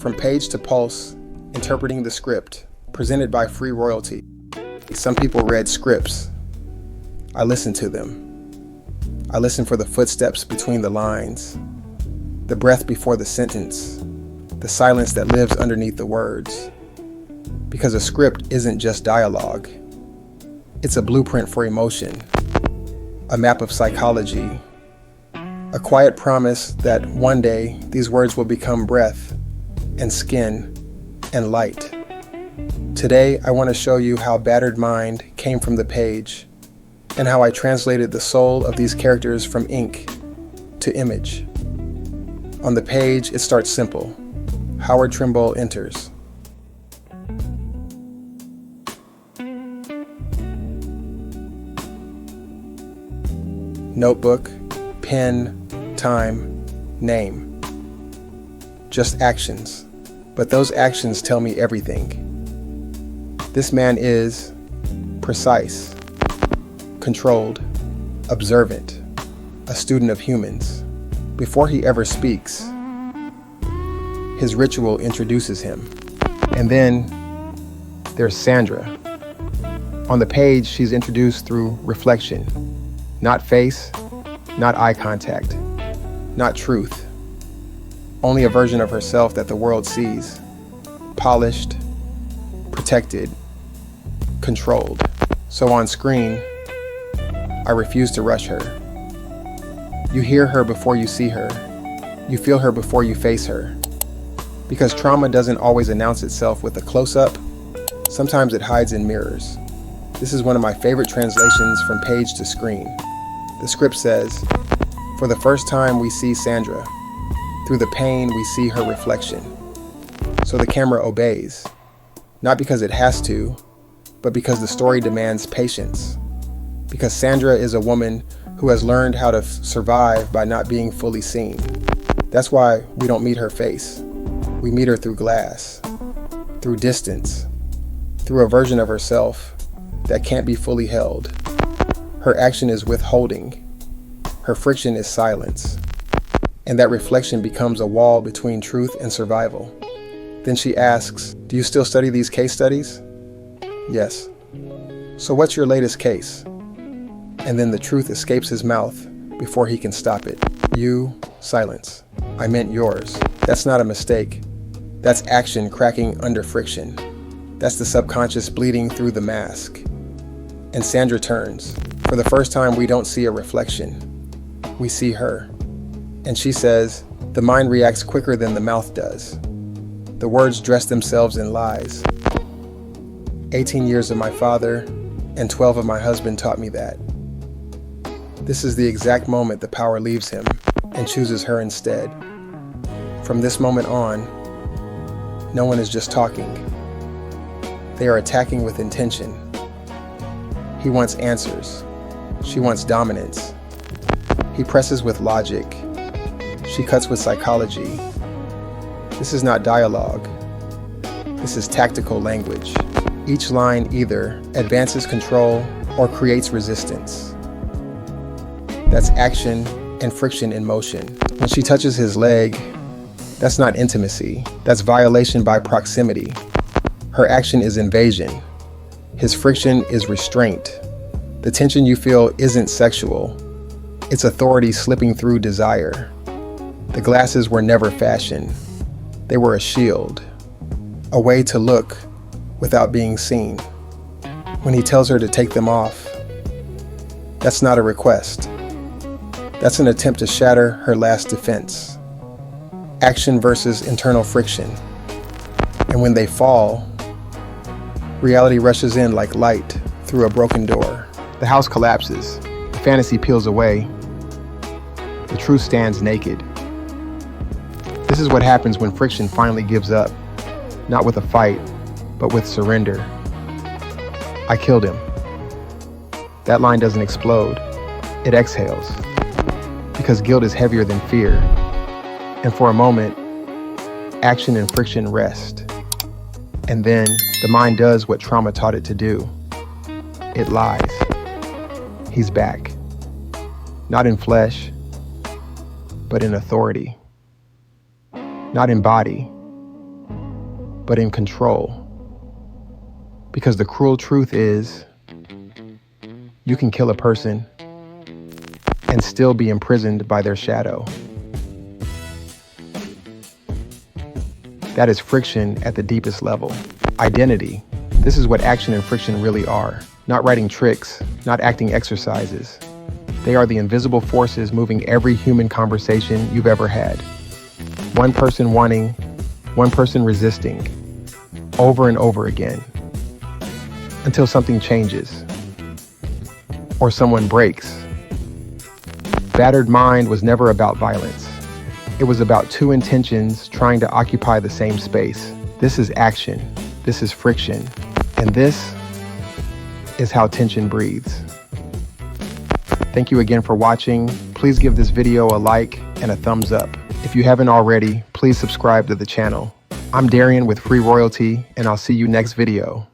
From page to pulse, interpreting the script, presented by Free Royalty. Some people read scripts. I listened to them. I listened for the footsteps between the lines, the breath before the sentence, the silence that lives underneath the words. Because a script isn't just dialogue. It's a blueprint for emotion, a map of psychology, a quiet promise that one day these words will become breath and skin and light. Today, I want to show you how Battered Mind came from the page and how I translated the soul of these characters from ink to image. On the page, it starts simple. Howard Trimble enters. Notebook, pen, time, name. Just actions. But those actions tell me everything. This man is precise, controlled, observant, a student of humans. Before he ever speaks, his ritual introduces him. And then there's Sandra. On the page, she's introduced through reflection. Not face, not eye contact, not truth. Only a version of herself that the world sees. Polished, protected, controlled. So on screen, I refuse to rush her. You hear her before you see her. You feel her before you face her. Because trauma doesn't always announce itself with a close-up, sometimes it hides in mirrors. This is one of my favorite translations from page to screen. The script says, "For the first time we see Sandra. Through the pain we see her reflection." So the camera obeys, not because it has to, but because the story demands patience. Because Sandra is a woman who has learned how to survive by not being fully seen. That's why we don't meet her face. We meet her through glass, through distance, through a version of herself that can't be fully held. Her action is withholding. Her friction is silence. And that reflection becomes a wall between truth and survival. Then she asks, "Do you still study these case studies?" "Yes." "So what's your latest case?" And then the truth escapes his mouth before he can stop it. "You," silence. "I meant yours." That's not a mistake. That's action cracking under friction. That's the subconscious bleeding through the mask. And Sandra turns. For the first time, we don't see a reflection. We see her. And she says, "The mind reacts quicker than the mouth does. The words dress themselves in lies. 18 years of my father and 12 of my husband taught me that." This is the exact moment the power leaves him and chooses her instead. From this moment on, no one is just talking. They are attacking with intention. He wants answers. She wants dominance. He presses with logic. She cuts with psychology. This is not dialogue. This is tactical language. Each line either advances control or creates resistance. That's action and friction in motion. When she touches his leg, that's not intimacy. That's violation by proximity. Her action is invasion. His friction is restraint. The tension you feel isn't sexual. It's authority slipping through desire. The glasses were never fashion. They were a shield, a way to look without being seen. When he tells her to take them off, that's not a request. That's an attempt to shatter her last defense. Action versus internal friction. And when they fall, reality rushes in like light through a broken door. The house collapses. The fantasy peels away. The truth stands naked. This is what happens when friction finally gives up, not with a fight, but with surrender. "I killed him." That line doesn't explode. It exhales. Because guilt is heavier than fear. And for a moment, action and friction rest. And then the mind does what trauma taught it to do. It lies. He's back. Not in flesh, but in authority. Not in body, but in control. Because the cruel truth is, you can kill a person and still be imprisoned by their shadow. That is friction at the deepest level. Identity. This is what action and friction really are. Not writing tricks, not acting exercises. They are the invisible forces moving every human conversation you've ever had. One person wanting, one person resisting, over and over again, until something changes, or someone breaks. Battered Mind was never about violence. It was about two intentions trying to occupy the same space. This is action, this is friction, and this is how tension breathes. Thank you again for watching. Please give this video a like and a thumbs up. If you haven't already, please subscribe to the channel. I'm Darian with Free Royalty, and I'll see you next video.